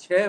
6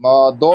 2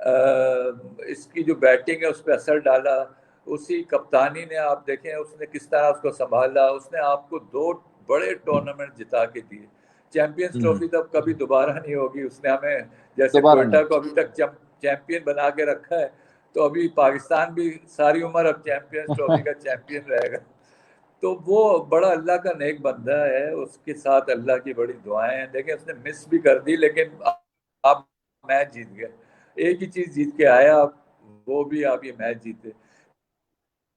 اس کی جو بیٹنگ ہے اس پہ اثر ڈالا. اسی کپتانی نے آپ دیکھیں اس نے کس طرح اس کو سنبھالا. اس نے آپ کو 2 بڑے ٹورنامنٹ جتا کے دیے. چیمپئنز ٹرافی تو کبھی دوبارہ نہیں ہوگی. اس نے ہمیں جیسے کوئٹہ کو ابھی تک چیمپئن بنا کے رکھا ہے, تو ابھی پاکستان بھی ساری عمر اب چیمپئنز ٹرافی کا چیمپئن رہے گا. تو وہ بڑا اللہ کا نیک بندہ ہے. اس کے ساتھ اللہ کی بڑی دعائیں ہیں. دیکھیں اس نے مس بھی کر دی لیکن آپ میچ جیت گئے. ایک ہی چیز جیت کے آیا آپ, وہ بھی آپ یہ میچ جیتے.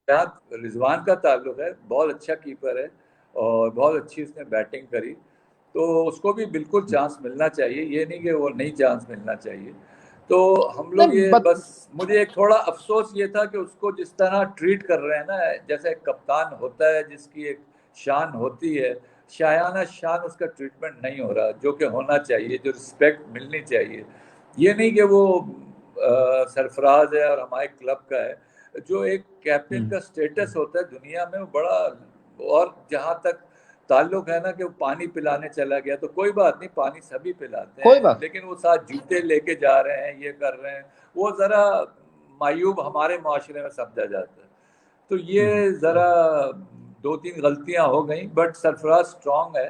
جہاں رضوان کا تعلق ہے, بہت اچھا کیپر ہے اور بہت اچھی اس نے بیٹنگ کری, تو اس کو بھی بالکل چانس ملنا چاہیے. یہ نہیں کہ وہ نہیں چانس ملنا چاہیے. تو ہم لوگ یہ بس, مجھے ایک تھوڑا افسوس یہ تھا کہ اس کو جس طرح ٹریٹ کر رہے ہیں نا, جیسے ایک کپتان ہوتا ہے جس کی ایک شان ہوتی ہے, شایانہ شان اس کا ٹریٹمنٹ نہیں ہو رہا جو کہ ہونا چاہیے, جو رسپیکٹ ملنی چاہیے. یہ نہیں کہ وہ سرفراز ہے اور ہمارے کلب کا ہے. جو ایک کیپٹن کا سٹیٹس ہوتا ہے دنیا میں وہ بڑا, اور جہاں تک تعلق ہے نا کہ وہ پانی پلانے چلا گیا, تو کوئی بات نہیں, پانی سبھی پلاتے ہیں, لیکن وہ ساتھ جوتے لے کے جا رہے ہیں, یہ کر رہے ہیں, وہ ذرا معیوب ہمارے معاشرے میں سمجھا جاتا ہے. تو یہ ذرا 2-3 غلطیاں ہو گئیں. بٹ سرفراز اسٹرانگ ہے,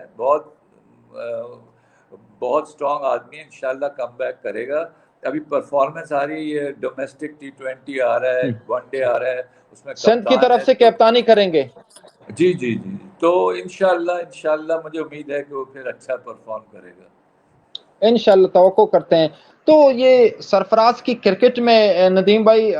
بہت اسٹرانگ آدمی ہے. انشاءاللہ کم بیک کرے گا. ابھی پرفارمنس آ رہی ہے, ڈومیسٹک T20 آ رہا ہے, ون ڈے آ رہا ہے, اس میں سندھ کی کپتان طرف ہے. سے کپتانی کریں گے. جی جی جی. تو انشاءاللہ مجھے امید ہے کہ وہ پھر اچھا پرفارم کرے گا. انشاءاللہ توقع کرتے ہیں. تو یہ سرفراز کی کرکٹ میں ندیم بھائی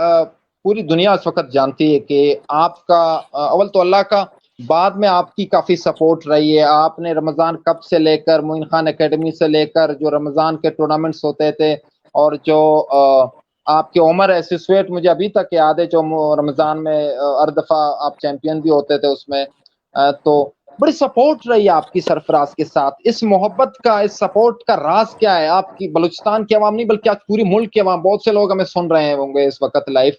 پوری دنیا اس وقت جانتی ہے کہ آپ کا اول تو اللہ کا, بعد میں آپ کی کافی سپورٹ رہی ہے. آپ نے رمضان کپ سے لے کر, معین خان اکیڈمی سے لے کر, جو رمضان کے ٹورنامنٹس ہوتے تھے, اور جو آپ کے عمر ایسوسیٹ مجھے ابھی تک یاد ہے, جو رمضان میں ہر دفعہ آپ چیمپئن بھی ہوتے تھے اس میں, تو بڑی سپورٹ رہی ہے آپ کی سرفراز کے ساتھ. اس محبت کا, اس سپورٹ کا راز کیا ہے؟ آپ کی بلوچستان کی عوام نہیں بلکہ آج پوری ملک کے عوام, بہت سے لوگ ہمیں سن رہے ہوں گے اس وقت لائیو,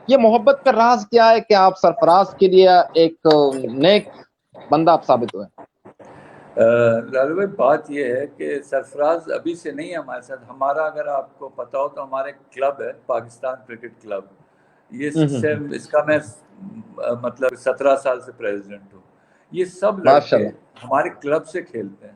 یہ محبت کا راز کیا ہے کہ آپ سرفراز کے لیے ایک نیک بندہ آپ ثابت ہوئے؟ لالو بھائی بات یہ ہے کہ سرفراز ابھی سے نہیں ہے ہمارے ساتھ. ہمارا اگر آپ کو پتا ہو تو ہمارے کلب ہے پاکستان کرکٹ کلب, یہ اس کا میں مطلب 17 سال سے پریزیڈنٹ ہوں. یہ سب لڑکے ہمارے کلب سے کھیلتے ہیں.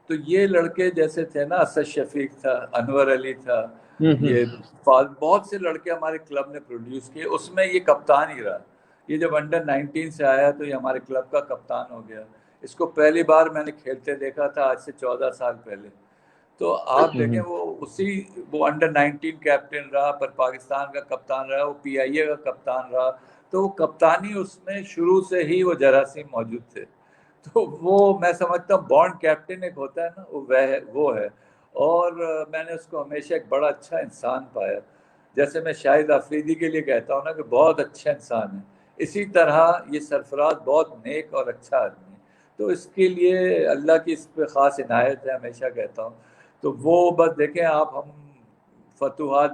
تو یہ لڑکے جیسے تھے نا, اسد شفیق تھا, انور علی تھا, یہ بہت سے لڑکے ہمارے کلب نے پروڈیوس کیے. اس میں یہ کپتان ہی رہا. یہ جب انڈر-19 سے آیا تو یہ ہمارے کلب کا کپتان ہو گیا. اس کو پہلی بار میں نے کھیلتے دیکھا تھا آج سے 14 سال پہلے. تو آپ دیکھیں وہ انڈر-19 کیپٹن رہا, پر پاکستان کا کپتان رہا, وہ PIA کا کپتان رہا. تو وہ کپتانی اس میں شروع سے ہی وہ جراثیم موجود تھے. تو وہ میں سمجھتا ہوں بانڈ کیپٹن ایک ہوتا ہے نا, وہ ہے. اور میں نے اس کو ہمیشہ ایک بڑا اچھا انسان پایا. جیسے میں شاہد آفریدی کے لیے کہتا ہوں نا کہ بہت اچھا انسان ہے, اسی طرح یہ سرفراز بہت نیک اور اچھا آدمی ہے. تو اس کے لیے اللہ کی اس پہ خاص عنایت ہے, ہمیشہ کہتا ہوں. تو وہ بس دیکھیں آپ, ہم فتوحات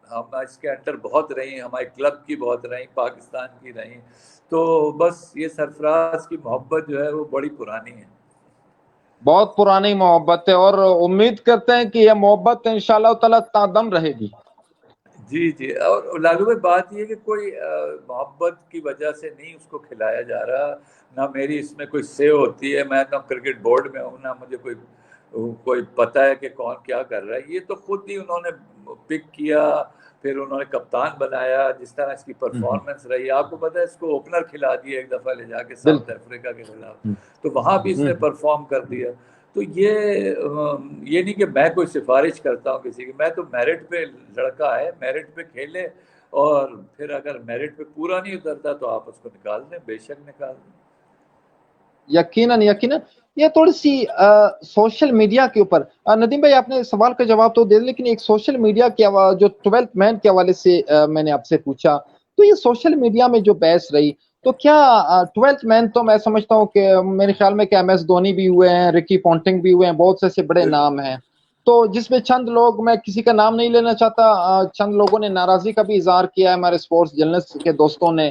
ہم اس کے انڈر بہت رہی, ہمارے کلب کی بہت رہی, پاکستان کی رہی. تو بس یہ سرفراز کی محبت جو ہے وہ بڑی پرانی ہے, بہت پرانی محبت ہے, اور امید کرتے ہیں کہ یہ محبت انشاءاللہ تعالی تادم رہے گی. جی جی. اور لالو بھائی بات یہ کہ کوئی محبت کی وجہ سے نہیں اس کو کھلایا جا رہا, نہ میری اس میں کوئی سے ہوتی ہے. میں نہ کرکٹ بورڈ میں ہوں, نہ مجھے کوئی پتہ ہے کہ کون کیا کر رہا ہے. یہ تو خود ہی انہوں نے پک کیا, پھر انہوں نے کپتان بنایا. جس طرح اس کی پرفارمنس رہی, آپ کو پتہ ہے اس کو اوپنر کھلا دیا ایک دفعہ لے جا کے ساؤتھ افریقہ کے خلاف, تو وہاں بھی اس نے پرفارم کر دیا. تو یہ نہیں کہ میں کوئی سفارش کرتا ہوں کسی کی, میں تو میرٹ پہ لڑکا ہے, میرٹ پہ کھیلے, اور پھر اگر میرٹ پہ پورا نہیں اترتا تو آپ اس کو نکال دیں, بے شک نکال دیں. یقیناً. یہ تھوڑی سی سوشل میڈیا کے اوپر, ندیم بھائی آپ نے سوال کا جواب تو دے دیا, لیکن ایک سوشل میڈیا کی جو 12th مین کے حوالے سے میں نے آپ سے پوچھا, تو یہ سوشل میڈیا میں جو بحث رہی, تو کیا 12th مین تو میں سمجھتا ہوں کہ میرے خیال میں کہ MS دھونی بھی ہوئے ہیں, رکی پونٹنگ بھی ہوئے ہیں, بہت سے ایسے بڑے نام ہیں, تو جس میں چند لوگ, میں کسی کا نام نہیں لینا چاہتا, چند لوگوں نے ناراضی کا بھی اظہار کیا ہے ہمارے اسپورٹس جرنلسٹ کے دوستوں نے,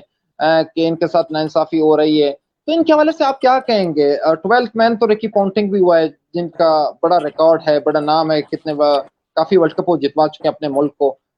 کہ ان کے ساتھ ناانصافی ہو رہی ہے. تو ان کے حوالے سے آپ کیا کہیں گے؟ 12th مین تو رکی پونٹنگ بھی ہوا ہے, جن کا بڑا ریکارڈ ہے, بڑا نام ہے, کافی ورلڈ کپ وہ جتوا چکے ہیں اپنے ملک کو,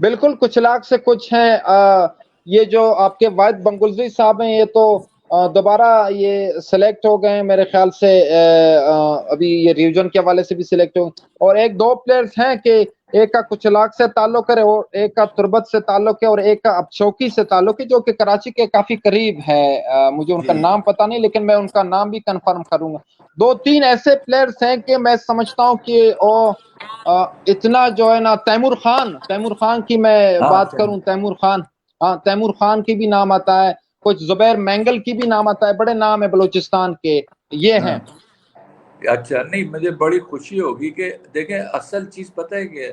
بالکل کچھ لاکھ سے کچھ ہیں. یہ جو آپ کے واحد بنگلزوی صاحب ہیں یہ تو دوبارہ یہ سلیکٹ ہو گئے ہیں میرے خیال سے, ابھی یہ ریوجن کے حوالے سے بھی سلیکٹ ہو گئے, اور ایک دو پلیئرز ہیں کہ ایک کا کچھ لاکھ سے تعلق ہے اور ایک کا تربت سے تعلق ہے اور ایک کا ابشوکی سے تعلق ہے جو کہ کراچی کے کافی قریب ہے. مجھے ان کا نام پتہ نہیں لیکن میں ان کا نام بھی کنفرم کروں گا. دو تین ایسے پلیئرز ہیں کہ میں سمجھتا ہوں کہ اتنا جو ہے نا تیمور خان کی میں بات کروں, تیمور خان کی بھی نام آتا ہے, کچھ زبیر مینگل کی بھی نام آتا ہے, بڑے نام ہے بلوچستان کے یہ ہیں. اچھا, نہیں مجھے بڑی خوشی ہوگی کہ دیکھیں اصل چیز پتہ ہے کہ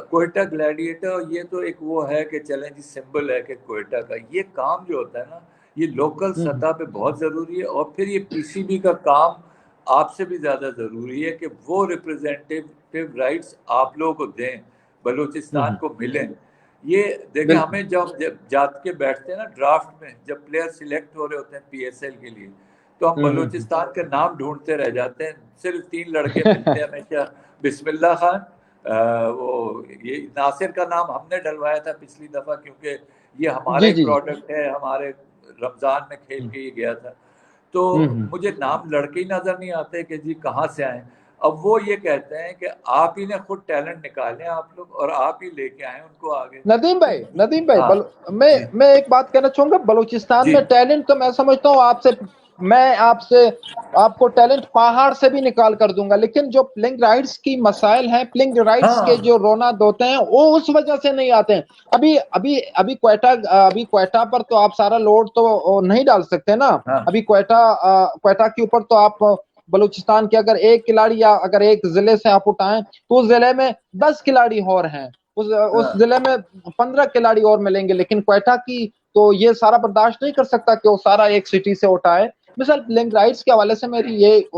کوئٹہ گلیڈیٹر یہ تو ایک وہ ہے کہ چلیں جی سمبل ہے کہ کوئٹہ کا یہ کام جو ہوتا ہے نا یہ لوکل سطح پہ بہت ضروری ہے, اور پھر یہ پی سی بی کا کام آپ سے بھی زیادہ ضروری ہے کہ وہ ریپرزینٹیو رائٹس آپ لوگوں کو دیں, بلوچستان کو ملیں. یہ دیکھیں ہمیں جب جات کے بیٹھتے ہیں نا ڈرافٹ میں, جب پلیئر سلیکٹ ہو رہے ہوتے ہیں پی ایس ایل کے لیے, تو ہم بلوچستان کے نام ڈھونڈتے رہ جاتے ہیں. صرف 3 لڑکے ملتے ہیں ہمیشہ, بسم اللہ خان, وہ یہ ناصر کا نام ہم نے ڈلوایا تھا پچھلی دفعہ کیونکہ یہ ہمارا ہی پروڈکٹ ہے, ہمارے رمضان میں کھیل کے یہ گیا تھا. تو مجھے نام لڑکے ہی نظر نہیں آتے کہ جی کہاں سے آئیں. اب وہ یہ کہتے ہیں کہ آپ ہی نے خود ٹیلنٹ نکالیں آپ لوگ, اور آپ ہی لے کے آئیں ان کو آگے. ندیم بھائی میں ایک بات کہنا چاہوں گا, بلوچستان میں ٹیلنٹ تو میں سمجھتا ہوں آپ کو ٹیلنٹ پہاڑ سے بھی نکال کر دوں گا, لیکن جو پلنگ رائٹس کی مسائل ہیں, پلنگ رائٹس کے جو روناد ہوتے ہیں وہ اس وجہ سے نہیں آتے ہیں. ابھی کوئٹہ پر تو آپ سارا لوڈ تو نہیں ڈال سکتے نا. ابھی کوئٹہ کے اوپر تو آپ بلوچستان کے اگر ایک کھلاڑی یا اگر ایک ضلع سے آپ اٹھائیں تو اس ضلع میں 10 کھلاڑی اور ہیں, اس ضلع میں 15 کھلاڑی اور ملیں گے, لیکن کوئٹہ کی تو یہ سارا برداشت نہیں کر سکتا کہ وہ سارا ایک سٹی سے اٹھائے. مثال پلنگ رائٹس کے حوالے سے میری یہ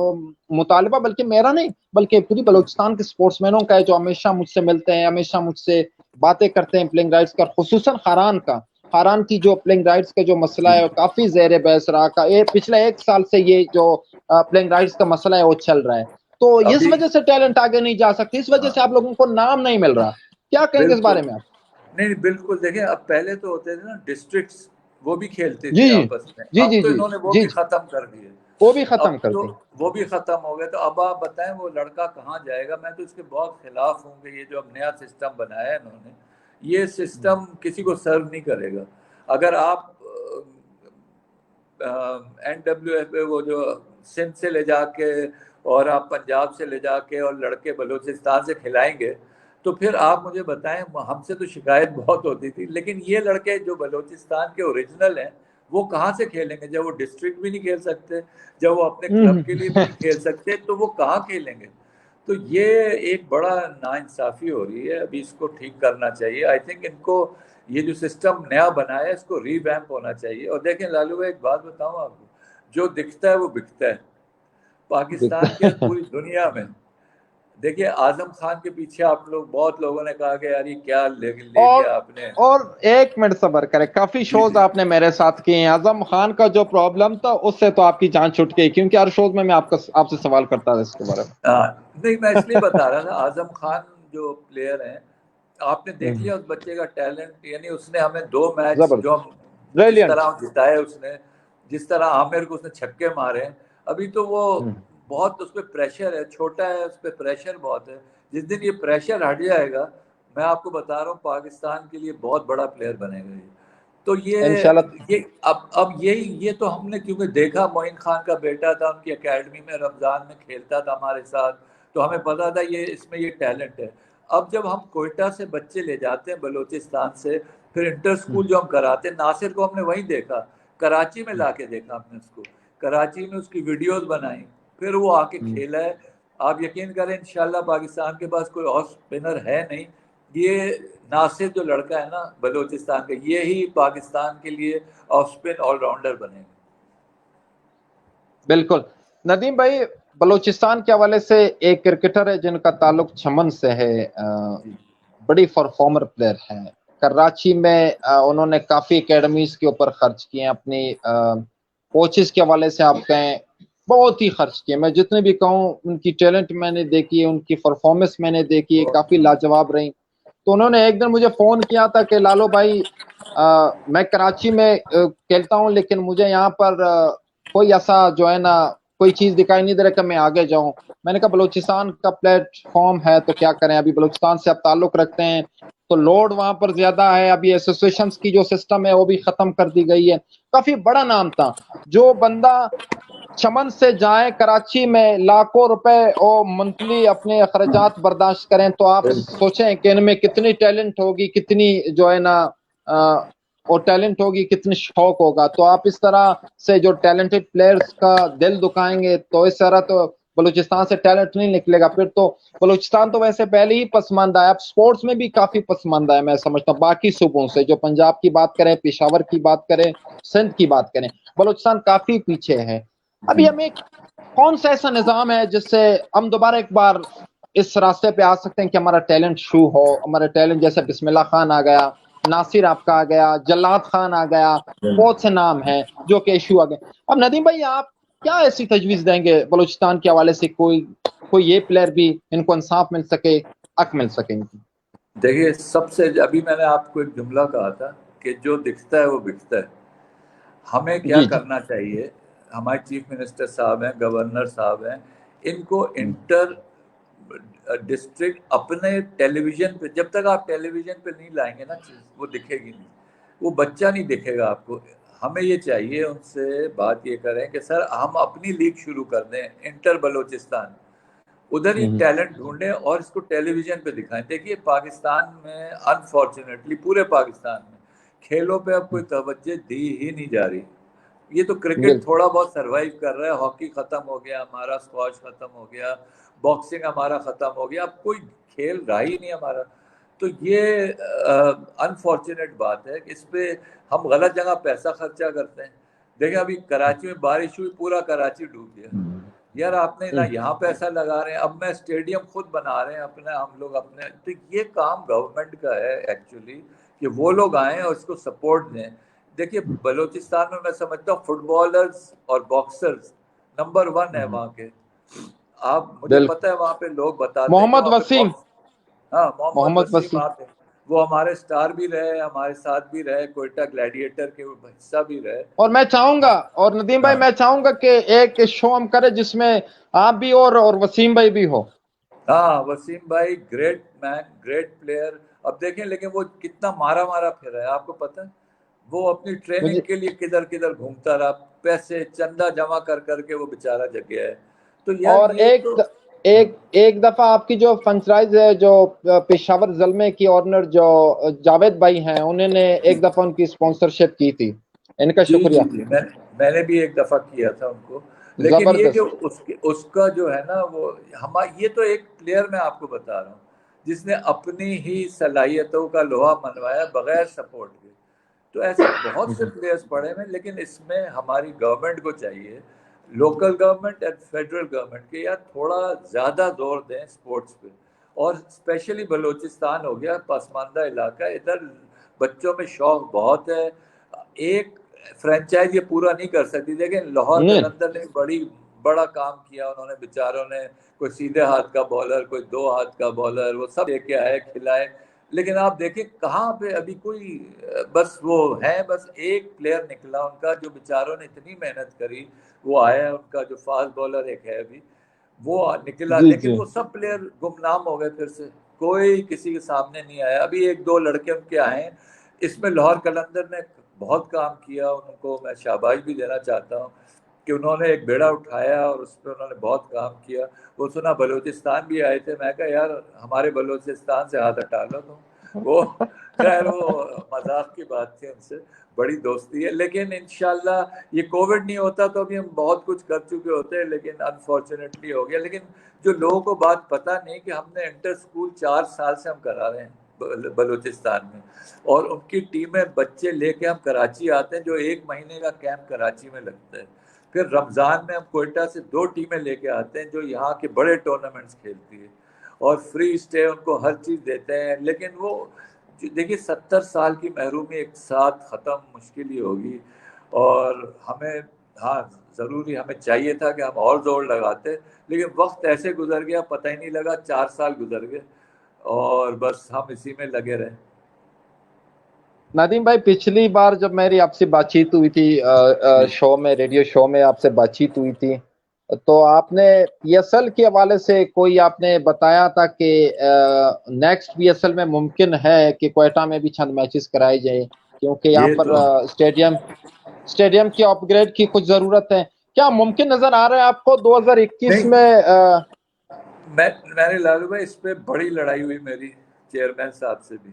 مطالبہ, بلکہ میرا نہیں بلکہ پوری بلوچستان کے سپورٹس مینوں کا ہے جو ہمیشہ مجھ سے ملتے ہیں, ہمیشہ مجھ سے باتیں کرتے ہیں پلنگ رائٹس کا, خصوصاً خاران کی جو پلنگ رائٹس کا جو مسئلہ ہے کافی زیر بحث رہا کا. پچھلے 1 سال سے یہ جو پلنگ رائٹس کا مسئلہ ہے وہ چل رہا ہے, تو اس وجہ سے ٹیلنٹ آگے نہیں جا سکتی, اس وجہ سے آپ لوگوں کو نام نہیں مل رہا. کیا کہیں گے اس بارے میں آپ؟ نہیں بالکل, دیکھیں اب پہلے تو ہوتے تھے نا ڈسٹرکٹس, وہ بھی کھیلتے تھے آپس میں, اب تو انہوں نے وہ بھی ختم کر دیے, وہ بھی ختم کر دی, وہ بھی ختم ہو گئے. تو اب آپ بتائیں وہ لڑکا کہاں جائے گا؟ میں تو اس کے بہت خلاف ہوں کہ یہ جو اب نیا سسٹم بنایا ہے انہوں نے, یہ سسٹم کسی کو سرو نہیں کرے گا. اگر آپ NWFA وہ جو سندھ سے لے جا کے اور آپ پنجاب سے لے جا کے اور لڑکے بلوچستان سے کھلائیں گے تو پھر آپ مجھے بتائیں, ہم سے تو شکایت بہت ہوتی تھی, لیکن یہ لڑکے جو بلوچستان کے اوریجنل ہیں وہ کہاں سے کھیلیں گے؟ جب وہ ڈسٹرکٹ بھی نہیں کھیل سکتے, جب وہ اپنے کلب کے لیے بھی نہیں کھیل سکتے, تو وہ کہاں کھیلیں گے؟ تو یہ ایک بڑا ناانصافی ہو رہی ہے, ابھی اس کو ٹھیک کرنا چاہیے. آئی تھنک ان کو یہ جو سسٹم نیا بنا ہے اس کو ری ویمپ ہونا چاہیے. اور دیکھیں لالو بھائی ایک بات بتاؤں آپ کو, جو دکھتا ہے وہ بکتا ہے پاکستان کے پوری دنیا میں. دیکھیے اعظم خان کے پیچھے آپ لوگ بہت لوگوں نے کہا کہ یار یہ کیا لے لیا آپ نے, اور 1 منٹ صبر کرے, کافی شوز آپ نے میرے ساتھ کیے ہیں. اعظم خان کا جو پرابلم تھا اس سے تو آپ کی جان چھٹ گئی, کیونکہ ہر شوز میں آپ سے سوال کرتا تھا اس کے بارے میں. نہیں میں اس لیے بتا رہا تھا, اعظم خان جو پلیئر ہیں آپ نے دیکھ لیا اس بچے کا ٹیلنٹ, یعنی اس نے ہمیں 2 میچ جو جس طرح جتائے, اس نے جس طرح عامر کو اس نے چھکے مارے, ابھی تو وہ بہت اس پہ پریشر ہے, چھوٹا ہے اس پہ پریشر بہت ہے. جس دن یہ پریشر ہٹ جائے گا میں آپ کو بتا رہا ہوں پاکستان کے لیے بہت بڑا پلیئر بنے گا یہ. تو یہ اب یہ تو ہم نے کیونکہ دیکھا, معین خان کا بیٹا تھا ان کی اکیڈمی میں, رمضان میں کھیلتا تھا ہمارے ساتھ, تو ہمیں پتا تھا یہ اس میں یہ ٹیلنٹ ہے. اب جب ہم کوئٹہ سے بچے لے جاتے ہیں بلوچستان سے, پھر انٹر اسکول جو ہم کراتے ہیں, ناصر کو ہم نے وہیں دیکھا, کراچی میں لا کے دیکھا ہم نے اس کو, کراچی میں اس کی ویڈیوز بنائی, پھر وہ آ کے کھیلا ہے. آپ یقین کریں انشاءاللہ پاکستان کے پاس کوئی اور اسپنر ہے نہیں, یہ ناصر جو لڑکا ہے نا بلوچستان کا, یہی پاکستان کے لیے آف اسپن آل راؤنڈر بنے گا. بالکل. ندیم بھائی بلوچستان کے حوالے سے ایک کرکٹر ہے جن کا تعلق چمن سے ہے, بڑی پرفارمر پلیئر ہے, کراچی میں انہوں نے کافی اکیڈمیز کے اوپر خرچ کیے ہیں, اپنی کوچز کے حوالے سے آپ کہیں بہت ہی خرچ کیے. میں جتنے بھی کہوں ان کی ٹیلنٹ میں نے دیکھی ہے, ان کی پرفارمنس میں نے دیکھی ہے, کافی لاجواب رہی. تو انہوں نے ایک دن مجھے فون کیا تھا کہ لالو بھائی میں کراچی میں کھیلتا ہوں لیکن مجھے یہاں پر کوئی ایسا جو ہے نا کوئی چیز دکھائی نہیں دے رہا کہ میں آگے جاؤں. میں نے کہا بلوچستان کا پلیٹ فارم ہے تو کیا کریں, ابھی بلوچستان سے آپ تعلق رکھتے ہیں تو لوڈ وہاں پر زیادہ ہے, ابھی ایسوسیشنز کی جو سسٹم ہے وہ بھی ختم کر دی گئی ہے. کافی بڑا نام تھا. جو بندہ چمن سے جائیں کراچی میں لاکھوں روپے اور منتھلی اپنے اخراجات برداشت کریں, تو آپ سوچیں کہ ان میں کتنی ٹیلنٹ ہوگی, کتنی جو ہے نا اور ٹیلنٹ ہوگی, کتنی شوق ہوگا. تو آپ اس طرح سے جو ٹیلنٹڈ پلیئرز کا دل دکھائیں گے تو اس طرح تو بلوچستان سے ٹیلنٹ نہیں نکلے گا. پھر تو بلوچستان تو ویسے پہلے ہی پسماندہ ہے, اب سپورٹس میں بھی کافی پسماندہ ہے میں سمجھتا ہوں باقی صوبوں سے. جو پنجاب کی بات کریں, پشاور کی بات کریں, سندھ کی بات کریں, بلوچستان کافی پیچھے ہے. ابھی ہمیں کون سا ایسا نظام ہے جس سے ہم دوبارہ ایک بار اس راستے پہ آ سکتے ہیں کہ ہمارا ٹیلنٹ شو ہو, ہمارا ٹیلنٹ جیسے بسم اللہ خان آ گیا, ناصر آپ کا آ گیا, جلاد خان آ گیا, بہت سے نام ہیں جو کہ ایشو آ گئے. اب ندیم بھائی آپ کیا ایسی تجویز دیں گے بلوچستان کے حوالے سے, کوئی یہ پلیئر بھی ان کو انصاف مل سکے, حق مل سکے ان کی؟ دیکھیے سب سے ابھی میں نے آپ کو ایک جملہ کہا تھا کہ جو دکھتا ہے وہ بکتا ہے. ہمیں کیا جی جی کرنا چاہیے, ہمارے چیف منسٹر صاحب ہیں, گورنر صاحب ہیں, ان کو انٹر ڈسٹرکٹ اپنے ٹیلی ویژن پہ, جب تک آپ ٹیلی ویژن پہ نہیں لائیں گے نا چیز, وہ دکھے گی نہیں, وہ بچہ نہیں دکھے گا آپ کو. ہمیں یہ چاہیے ان سے بات یہ کریں کہ سر ہم اپنی لیگ شروع کر دیں انٹر بلوچستان, ادھر ہی ٹیلنٹ ڈھونڈیں اور اس کو ٹیلی ویژن پہ دکھائیں. دیکھیے پاکستان میں انفارچونیٹلی پورے پاکستان میں کھیلوں پہ اب کوئی توجہ دی ہی نہیں جا رہی. یہ تو کرکٹ بالکل تھوڑا بہت سروائیو کر رہا ہے, ہاکی ختم ہو گیا ہمارا, اسکواش ختم ہو گیا, باکسنگ ہمارا ختم ہو گیا, اب کوئی کھیل رہا ہی نہیں ہمارا. تو یہ انفارچونیٹ بات ہے کہ اس پہ ہم غلط جگہ پیسہ خرچہ کرتے ہیں. دیکھیں ابھی کراچی میں بارش ہوئی, پورا کراچی ڈوب گیا. یار آپ نے نہ یہاں پیسہ لگا رہے ہیں, اب میں اسٹیڈیم خود بنا رہے ہیں اپنا, ہم لوگ اپنے. تو یہ کام گورنمنٹ کا ہے ایکچولی کہ وہ لوگ آئیں اور اس کو سپورٹ دیں. دیکھیے بلوچستان میں سمجھتا ہوں فٹ بالرز اور باکسرز نمبر 1 ہے وہاں کے. آپ مجھے بالکل. پتہ ہے وہاں پہ لوگ بتاتے ہیں کہ محمد وہاں پہ وسیم, ہاں محمد وسیم آپ ہیں, وہ ہمارے سٹار بھی رہے, ہمارے ساتھ بھی رہے, کوئٹہ گلیڈیٹر کے حصہ بھی رہے. اور میں چاہوں گا, اور ندیم بھائی میں چاہوں گا کہ ایک شو ہم کریں جس میں آپ بھی اور وسیم بھائی بھی ہو. ہاں وسیم بھائی گریٹ مین, گریٹ پلیئر. اب دیکھیں لیکن وہ کتنا مارا پھر رہا ہے, آپ کو پتہ ہے وہ اپنی ٹریننگ کے لیے کدھر کدھر گھومتا رہا, پیسے چندہ جمع کر کے وہ بیچارہ جگ گیا ہے. تو یار اور یہ تو ایک دفعہ آپ کی جو فرنچائز ہے جو پشاور زلمے کی آنر جو جاوید بھائی ہیں, انہوں نے ایک دفعہ ان کی اسپانسرشپ کی تھی, ان کا جی شکریہ. جی جی میں نے بھی ایک دفعہ کیا تھا ان کو. لیکن یہ کہ زبردست. اس کا جو ہے نا وہ یہ تو ایک پلیئر میں آپ کو بتا رہا ہوں جس نے اپنی ہی صلاحیتوں کا لوہا منوایا بغیر سپورٹ کے. تو ایسے بہت سے پلیئرز پڑے ہیں, لیکن اس میں ہماری گورنمنٹ کو چاہیے, local government and federal government کے, یار تھوڑا زیادہ زور دیں سپورٹس پہ. اور اسپیشلی بلوچستان ہو گیا پسماندہ علاقہ, ادھر بچوں میں شوق بہت ہے. ایک فرنچائز یہ پورا نہیں کر سکتی. لیکن لاہور قلندر نے بڑا کام کیا, انہوں نے بیچاروں نے, کوئی سیدھے ہاتھ کا بالر, کوئی 2 ہاتھ کا بالر, وہ سب لے کے آئے کھلائے. لیکن آپ دیکھیں کہاں پہ ابھی کوئی, بس وہ ہے بس ایک پلیئر نکلا ان کا جو بیچاروں نے اتنی محنت کری, وہ آیا ان کا جو فاسٹ بالر ایک ہے ابھی, وہ نکلا. جی لیکن جی وہ سب پلیئر گمنام ہو گئے, پھر سے کوئی کسی کے سامنے نہیں آیا. ابھی 1-2 لڑکے ان کے آئے ہیں. اس میں لاہور قلندر نے بہت کام کیا, ان کو میں شاباش بھی دینا چاہتا ہوں کہ انہوں نے ایک بیڑا اٹھایا اور اس پہ انہوں نے بہت کام کیا. وہ سنا بلوچستان بھی آئے تھے, میں کہا یار ہمارے بلوچستان سے ہاتھ ہٹا لو تم. وہ خیر وہ مذاق کی بات تھی, ان سے بڑی دوستی ہے. لیکن انشاءاللہ یہ کووڈ نہیں ہوتا تو ابھی ہم بہت کچھ کر چکے ہوتے ہیں, لیکن انفارچونیٹلی ہو گیا. لیکن جو لوگوں کو بات پتہ نہیں کہ ہم نے انٹر اسکول 4 سال سے ہم کرا رہے ہیں بلوچستان میں, اور ان کی ٹیمیں بچے لے کے ہم کراچی آتے ہیں, جو 1 مہینے کا کیمپ کراچی میں لگتا ہے. پھر رمضان میں ہم کوئٹہ سے 2 ٹیمیں لے کے آتے ہیں جو یہاں کے بڑے ٹورنامنٹس کھیلتی ہے, اور فری اسٹے ان کو ہر چیز دیتے ہیں. لیکن وہ دیکھیے 70 سال کی محرومی ایک ساتھ ختم مشکل ہی ہوگی. اور ہمیں ضروری ہمیں چاہیے تھا کہ ہم اور زور لگاتے, لیکن وقت ایسے گزر گیا پتہ ہی نہیں لگا, 4 سال گزر گئے. اور بس ہم اسی میں لگے رہے. ندیم بھائی پچھلی بار جب میری آپ سے بات چیت ہوئی تھی شو میں, ریڈیو شو میں آپ سے بات چیت ہوئی تھی, تو آپ نے پی ایس ایل کے حوالے سے کوئی آپ نے بتایا تھا کہ نیکسٹ پی ایس ایل میں ممکن ہے کہ کوئٹہ میں بھی چند میچز کرائے جائیں, کیونکہ یہاں یہ پر تو اسٹیڈیم کی اپ گریڈ کی کچھ ضرورت ہے. کیا ممکن نظر آ رہا ہے آپ کو 2021 نہیں, میں؟ میں نے لالو بھائی اس پہ بڑی لڑائی ہوئی میری چیئرمین صاحب سے بھی,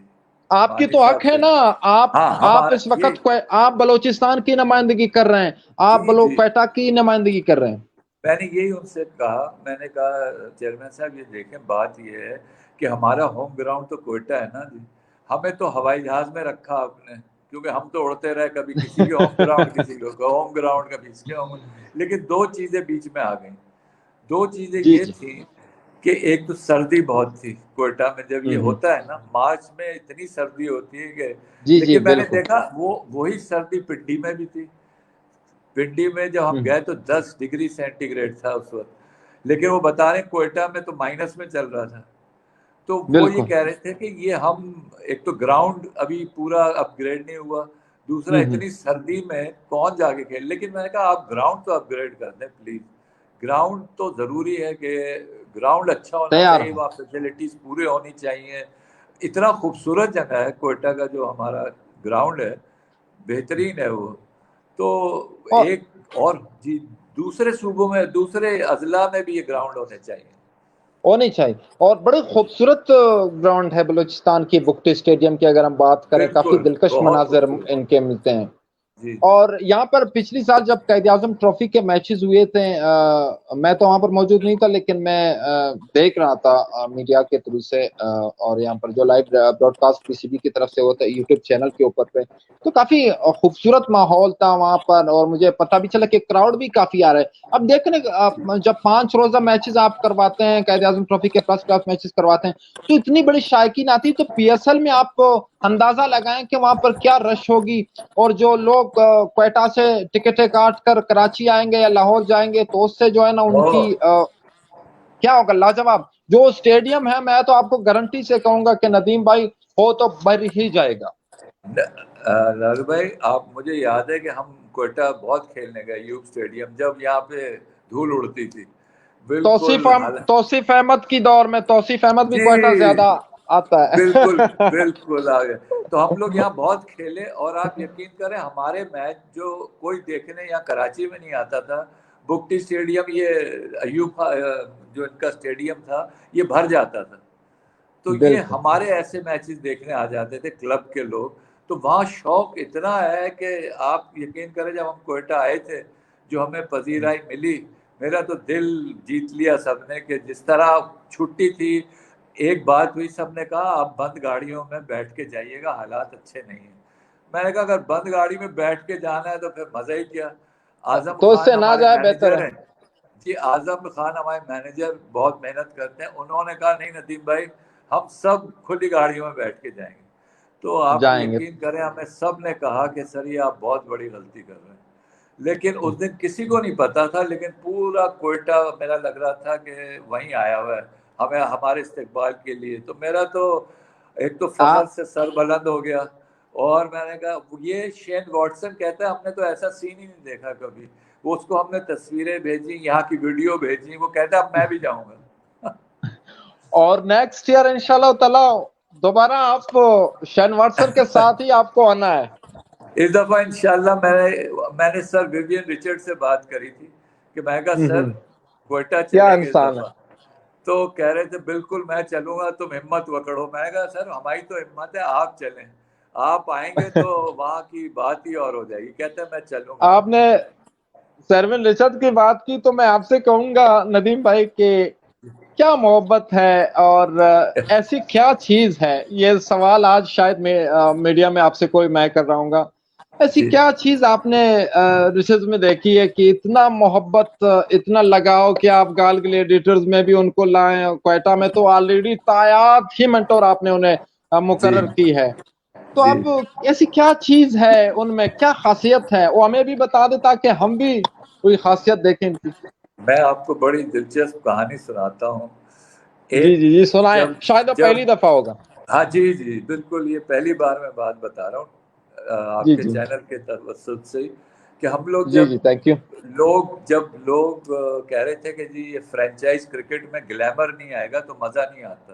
آپ کی مانی تو حق صاحب ہے سے. نا, ہاں آپ ہمارا اس وقت آپ بلوچستان کی نمائندگی کر رہے ہیں, آپ جی جی کوئٹہ کی نمائندگی کر رہے ہیں. میں نے یہی ان سے کہا, میں نے کہا چیئرمین صاحب یہ دیکھیں بات یہ ہے کہ ہمارا ہوم گراؤنڈ تو کوئٹہ ہے نا جی, ہمیں تو ہوائی جہاز میں رکھا آپ نے, کیونکہ ہم تو اڑتے رہے, کبھی کسی کے ہوم گراؤنڈ, کسی کے ہوم گراؤنڈ, کبھی اس کے ہوم. لیکن دو چیزیں بیچ میں آ گئیں. دو چیزیں جی یہ جی تھیں کہ ایک تو سردی بہت تھی کوئٹہ میں, جب یہ ہ ہوتا ہے نا مارچ میں اتنی سردی ہوتی ہے کہ, جی جی لیکن میں نے بالکل. دیکھا وہی سردی پنڈی میں بھی تھی. پنڈی میں جب ہم گئے تو 10 ڈگری سینٹی گریڈ تھا اس وقت, لیکن وہ بتا رہے کوئٹہ میں تو مائنس میں چل رہا تھا. تو وہ یہ بالکل. کہہ رہے تھے کہ یہ ہم ایک تو گراؤنڈ ابھی پورا اپ گریڈ نہیں ہوا, دوسرا اتنی سردی میں کون جا کے کھیل. لیکن میں نے کہا آپ گراؤنڈ تو اپ گریڈ کر دیں پلیز, گراؤنڈ تو ضروری ہے کہ گراؤنڈ اچھا ہونا تیار چاہیے, ہو. وہاں فیسلٹیز پورے ہونی چاہیے. اتنا خوبصورت جگہ ہے کوئٹہ کا جو ہمارا گراؤنڈ ہے, بہترین ہے وہ. تو اور ایک اور جی, دوسرے صوبوں میں, دوسرے اضلاع میں بھی یہ گراؤنڈ ہونے چاہیے. ہونی چاہیے, اور بڑے خوبصورت گراؤنڈ ہے بلوچستان کی بگٹی اسٹیڈیم کی, اگر ہم بات کریں کافی بالکل دلکش بہت مناظر خوبصورت. ان کے ملتے ہیں. جی جی اور یہاں پر پچھلی سال جب قائد اعظم ٹرافی کے میچز ہوئے تھے, میں تو وہاں پر موجود نہیں تھا, لیکن میں دیکھ رہا تھا میڈیا کے تھرو سے, اور یہاں پر جو لائیو براڈ کاسٹ پی سی بی کی طرف سے ہوتا ہے یوٹیوب چینل کے اوپر پہ, تو کافی خوبصورت ماحول تھا وہاں پر, اور مجھے پتہ بھی چلا کہ کراؤڈ بھی کافی آ رہا ہے. اب دیکھنے جب 5 روزہ میچز آپ کرواتے ہیں, قائد اعظم ٹرافی کے فرسٹ کلاس میچز کرواتے ہیں, تو اتنی بڑی شائقین آتی, تو پی ایس ایل میں آپ کو اندازہ لگائیں کہ وہاں پر کیا رش ہوگی, اور جو لوگ کوئٹہ سے ٹکٹیں کاٹ کر کراچی آئیں گے یا لاہور جائیں گے, تو اس سے جو ہے نا ان کی کیا ہوگا, لاجواب. جو اسٹیڈیم ہے, میں تو آپ کو گارنٹی سے کہوں گا کہ ندیم بھائی ہو تو بھر ہی جائے گا. لالو بھائی آپ, مجھے یاد ہے کہ ہم کوئٹہ بہت کھیلنے گئے یوب اسٹیڈیم, جب یہاں پہ دھول اڑتی تھی. بالکل توصیف احمد کی دور میں, توصیف احمد بھی کوئٹہ جی زیادہ آتا بالکل ہے. بالکل آ گئے. تو ہم لوگ یہاں بہت کھیلے, اور آپ یقین کریں ہمارے میچ جو کوئی دیکھنے یہاں کراچی میں نہیں آتا تھا, بگٹی اسٹیڈیم, یہ ایوب جو ان کا اسٹیڈیم تھا, یہ بھر جاتا تھا. تو یہ بالکل. ہمارے ایسے میچز دیکھنے آ جاتے تھے کلب کے لوگ. تو وہاں شوق اتنا ہے کہ آپ یقین کریں, جب ہم کوئٹہ آئے تھے, جو ہمیں پذیرائی ملی, میرا تو دل جیت لیا سب نے, کہ جس طرح چھٹی تھی. ایک بات ہوئی, سب نے کہا آپ بند گاڑیوں میں بیٹھ کے جائیے گا, حالات اچھے نہیں ہیں. میں نے کہا اگر بند گاڑی میں بیٹھ کے جانا ہے تو پھر مزہ ہی کیا. اعظم تو اس خان سے نہ ہمارے جائے بہتر مینیجر ہے. ہیں جی, اعظم خان ہمارے مینیجر بہت محنت کرتے ہیں. انہوں نے کہا نہیں ندیم بھائی, ہم سب کھلی گاڑیوں میں بیٹھ کے جائیں گے. تو آپ جائیں گے. یقین کریں, ہمیں سب نے کہا کہ سر یہ آپ بہت بڑی غلطی کر رہے ہیں. لیکن اس دن کسی کو نہیں پتا تھا, لیکن پورا کوئٹہ میرا لگ رہا تھا کہ وہیں آیا ہوا ہے ہمیں, ہمارے استقبال کے لیے. تو میرا تو ایک تو فخر سے سر بلند ہو گیا. اور میں نے کہا, یہ شین واٹسن کہتا ہے ہم نے تو ایسا سین ہی نہیں دیکھا کبھی. وہ اس کو ہم نے تصویریں بھیجی, یہاں کی ویڈیو بھیجی, وہ کہتا ہے اب میں بھی جاؤں گا. اور نیکسٹ ایئر انشاءاللہ تعالی دوبارہ آپ شین واٹسن کے ساتھ ہی آپ کو آنا ہے. اس دفعہ انشاءاللہ میں نے سر ویوین رچرڈ سے بات کری تھی کہ میں کہا سر کوئٹہ کیا چلیں گے اس انسان ہے. دفعہ. تو کہہ رہے تھے بالکل میں چلوں گا, تم ہمت پکڑو. میں نے کہا سر ہماری تو ہمت ہے, آپ چلیں, آپ آئیں گے تو وہاں کی بات ہی اور ہو جائے گی. کہتے ہیں میں چلوں گا. آپ نے سروین رچرڈ کی بات کی, تو میں آپ سے کہوں گا ندیم بھائی کہ کیا محبت ہے, اور ایسی کیا چیز ہے, یہ سوال آج شاید میڈیا میں آپ سے کوئی میں کر رہا ہوں گا, ایسی جی کیا چیز آپ نے ریسرچ میں دیکھی ہے کہ اتنا محبت, اتنا لگاؤ کہ آپ گال گلیڈیٹرز میں بھی ان کو لائیں, کوئٹہ میں تو آلریڈی تعداد ہی منٹور آپ نے انہیں جی مقرر کی ہے. تو جی اب ایسی کیا چیز ہے ان میں, کیا خاصیت ہے, وہ ہمیں بھی بتا دے تاکہ ہم بھی کوئی خاصیت دیکھیں ان کی. میں آپ کو بڑی دلچسپ کہانی سناتا ہوں جی جی جی سنائیں, شاید وہ جب پہلی دفعہ ہوگا. ہاں جی جی بالکل, یہ پہلی بار میں بات بتا رہا ہوں آپ جی کے جی چینل کے توسط سے, کہ ہم لوگ جی جی تھینک یو. جب لوگ کہہ رہے تھے کہ جی یہ فرینچائز کرکٹ میں گلیمر نہیں آئے گا تو مزہ نہیں آتا,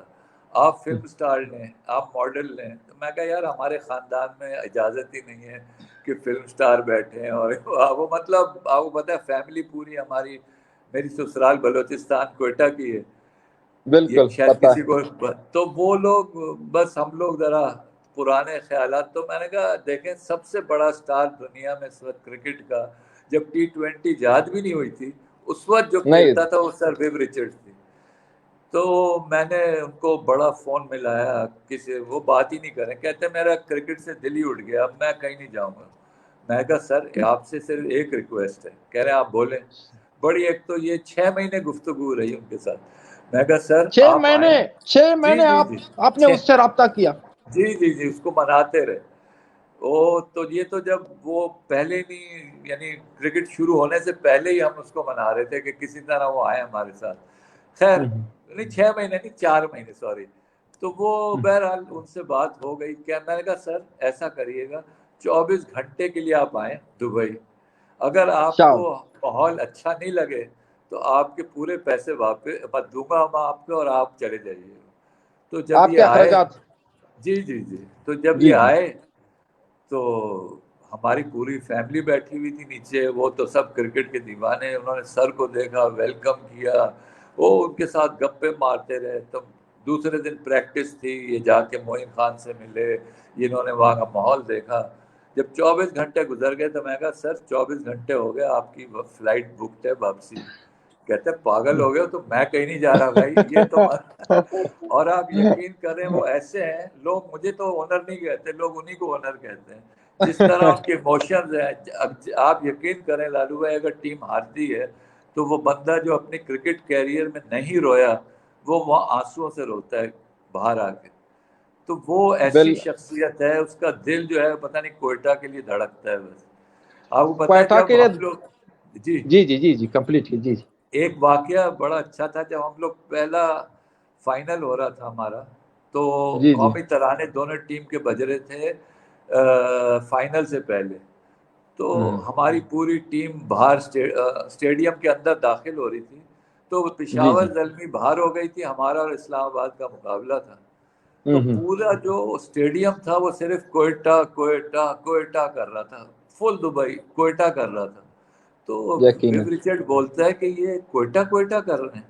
آپ فلم سٹار لیں, آپ ماڈل لیں, تو میں کہا یار ہمارے خاندان میں اجازت ہی نہیں ہے کہ فلم سٹار بیٹھے ہیں, اور وہ مطلب آپ کو پتہ ہے فیملی پوری ہماری, میری سسرال بلوچستان کوئٹہ کی ہے, یہ بالکل شاید پتا کسی کو, تو وہ لوگ بس ہم لوگ ذرا پرانے خیالات. تو میں نے کہا دیکھیں سب سے بڑا سٹار دنیا میں اس وقت کرکٹ کا, جب T20 ایجاد بھی نہیں ہوئی تھی اس وقت جو نہیں. کھیلتا تھا وہ سر ویو ریچرڈ تھی. تو میں نے ان کو بڑا فون ملایا, کسی وہ بات ہی نہیں کریں, کہتے میرا کرکٹ سے دل ہی اٹھ گیا, اب میں کہیں نہیں جاؤں گا. میں کہا سر آپ سے صرف ایک ریکویسٹ ہے. کہہ رہے آپ بولیں. بڑی ایک تو یہ 6 مہینے گفتگو رہی ان کے ساتھ. میں کہا سر آپ آئیں. چھ جی مہینے جی جی آپ نے اس سے رابطہ کیا؟ جی جی جی اس کو مناتے رہے. تو یہ تو جب وہ پہلے نہیں, یعنی کرکٹ شروع ہونے سے پہلے ہی ہم اس کو منا رہے تھے کہ کسی طرح وہ آئے ہمارے ساتھ. خیر نہیں 6 مہینے نہیں 4 مہینے سوری. تو وہ بہرحال ان سے بات ہو گئی. کیا میں نے کہا سر ایسا کریے گا 24 گھنٹے کے لیے آپ آئیں دبئی, اگر آپ شام کو ماحول اچھا نہیں لگے تو آپ کے پورے پیسے واپس دوں گا میں آپ کو, اور آپ چلے جائیے. تو جب آپ یہ کے آئے, اخراجات. جی جی جی, تو جب جی یہ جی آئے تو ہماری پوری فیملی بیٹھی ہوئی تھی نیچے, وہ تو سب کرکٹ کے دیوانے, انہوں نے سر کو دیکھا, ویلکم کیا, وہ ان کے ساتھ گپے مارتے رہے. تب دوسرے دن پریکٹس تھی, یہ جا کے معین خان سے ملے, انہوں نے وہاں کا ماحول دیکھا. جب 24 گھنٹے گزر گئے تو میں کہا سر 24 گھنٹے ہو گئے آپ کی فلائٹ بکڈ ہے واپسی. کہتے پاگل ہو گئے تو میں کہیں نہیں جا رہا بھائی, یہ تو اور آپ یقین کریں وہ ایسے ہیں لوگ, مجھے تو اونر نہیں کہتے, لوگ انہی کو اونر کہتے ہیں, جس طرح ان کے ایموشنز ہیں. آپ یقین کریں لالو بھائی, اگر ٹیم ہارتی ہے تو وہ بندہ جو اپنے کرکٹ کیریئر میں نہیں رویا وہ وہاں آنسوؤں سے روتا ہے باہر آ کے. تو وہ ایسی بل شخصیت ہے, اس کا دل جو ہے پتہ نہیں کوئٹہ کے لیے دھڑکتا ہے. بس آپ کو پتہ ہے کوئٹہ کے جب لیے. ہم لوگ, جی جی جی جی جی کمپلیٹ. جی جی ایک واقعہ بڑا اچھا تھا, جب ہم لوگ پہلا فائنل ہو رہا تھا ہمارا, تو جی جی قومی ترانے دونوں ٹیم کے بج رہے تھے فائنل سے پہلے. تو ہماری پوری ٹیم باہر اسٹیڈیم کے اندر داخل ہو رہی تھی, تو جی پشاور جی زلمی باہر ہو گئی تھی, ہمارا اور اسلام آباد کا مقابلہ تھا. تو پورا جو اسٹیڈیم تھا وہ صرف کوئٹہ کوئٹہ کوئٹہ کر رہا تھا, فل دبئی کوئٹہ کر رہا تھا. تو یقیناً. ویو ریچرڈ بولتا ہے کہ یہ کوئٹہ کوئٹہ کر رہے ہیں.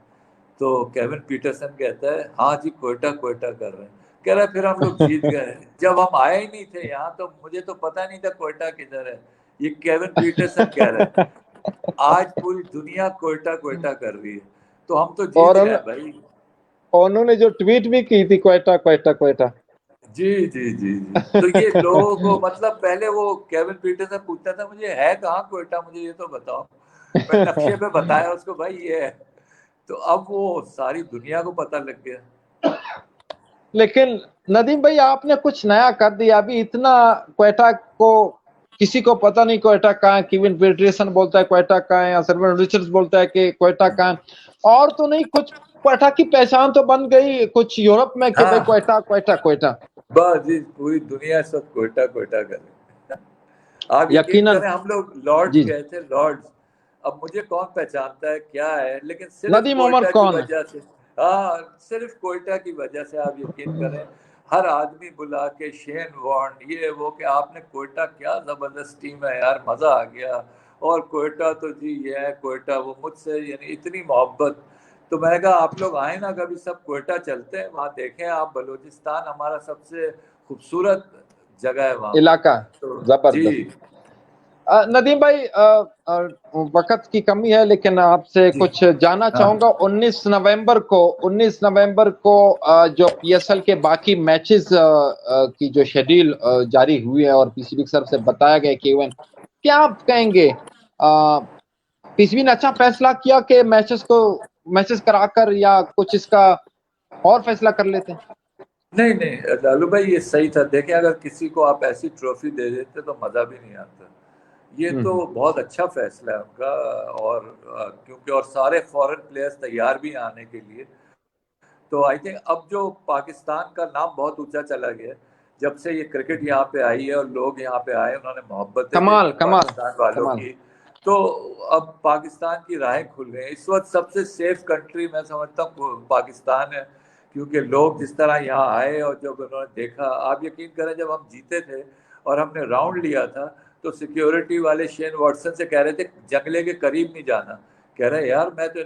تو کیون پیٹرسن کہتا ہے ہاں جی کوئٹہ کوئٹہ کر رہے ہیں. کہہ رہا پھر ہم لوگ جیت گئے. جب ہم آئے ہی نہیں تھے یہاں تو مجھے تو پتہ نہیں تھا کوئٹہ کدھر ہے. یہ کیون پیٹرسن کہہ رہا ہے آج پوری دنیا کوئٹہ کوئٹہ کر رہی ہے, تو ہم تو جیت اور گئے بھائی. انہوں نے جو ٹویٹ بھی کی تھی کوئٹہ کوئٹہ کوئٹہ. جی جی جی جی تو یہ لوگوں کو مطلب پہلے وہ کیون پیٹرسن پوچھتا تھا مجھے ہے کہاں کوئٹہ, مجھے یہ تو بتاؤ. میں نقشے پہ بتایا اس کو بھائی یہ ہے, تو اب وہ ساری دنیا کو پتہ لگ گیا. لیکن ندیم بھائی آپ نے کچھ نیا کر دیا. ابھی اتنا کوئٹہ کو کسی کو پتہ نہیں کوئٹہ کہاں ہے. کیون پیٹرسن بولتا ہے کوئٹہ کہاں ہے, سرون ریچرڈز بولتا ہے کہ کوئٹہ کہاں ہے, اور تو نہیں کچھ کوئٹہ کی پہچان تو بن گئی کچھ یورپ میں کہ بھائی ہاں کوئٹہ کوئٹہ کوئٹہ. بس جی پوری دنیا سب کوئٹہ کوئٹہ کر رہی. آپ یقین یقیناً. کریں ہم لوگ لارڈز جی گئے تھے, لارڈز. اب مجھے کون پہچانتا ہے کیا ہے, لیکن صرف ندیم عمر کوئٹہ کی کون ہے. وجہ سے, ہاں صرف کوئٹہ کی وجہ سے آپ یقین کریں ہر آدمی بلا کے شین وارن یہ وہ کہ آپ نے کوئٹہ کیا زبردست ٹیم ہے یار, مزہ آ گیا. اور کوئٹہ تو جی یہ ہے کوئٹہ, وہ مجھ سے یعنی اتنی محبت. تو میں نے کہا آپ لوگ آئیں نا کبھی سب کوئٹہ چلتے ہیں, وہاں دیکھیں آپ بلوچستان ہمارا سب سے خوبصورت جگہ ہے وہاں پہ. علاقہ تو زبردست. جی ندیم بھائی وقت کی کمی ہے لیکن آپ سے جی کچھ جاننا ہاں چاہوں گا. 19 نومبر کو جو پی ایس ایل کے باقی میچز کی جو شیڈیول جاری ہوئی ہے اور پی سی بی کی طرف سے بتایا گیا کہ کیا آپ کہیں گے پی سی بی نے اچھا فیصلہ کیا کہ میچز کرا کر یا کچھ اس کا اور فیصلہ کر لیتے ہیں؟ نہیں نہیں لالو بھائی یہ صحیح تھا. دیکھیں اگر کسی کو آپ ایسی ٹرافی دے دیتے تو مزہ بھی نہیں آتا. یہ تو بہت اچھا فیصلہ ہے ان کا, اور کیونکہ اور سارے فورن پلیئرز تیار بھی آنے کے لیے. تو آئی تھنک اب جو پاکستان کا نام بہت اونچا چلا گیا جب سے یہ کرکٹ یہاں پہ آئی ہے اور لوگ یہاں پہ آئے, انہوں نے محبتیں دیکھی پاکستان والوں کی, تو اب پاکستان کی راہیں کھل گئی. اس وقت سب سے سیف کنٹری میں سمجھتا ہوں پاکستان ہے, کیونکہ لوگ جس طرح یہاں آئے اور جب انہوں نے دیکھا, آپ یقین کریں جب ہم جیتے تھے اور ہم نے راؤنڈ لیا تھا تو سیکیورٹی والے شین واٹسن سے کہہ رہے تھے جنگلے کے قریب نہیں جانا, کہہ رہے یار میں تو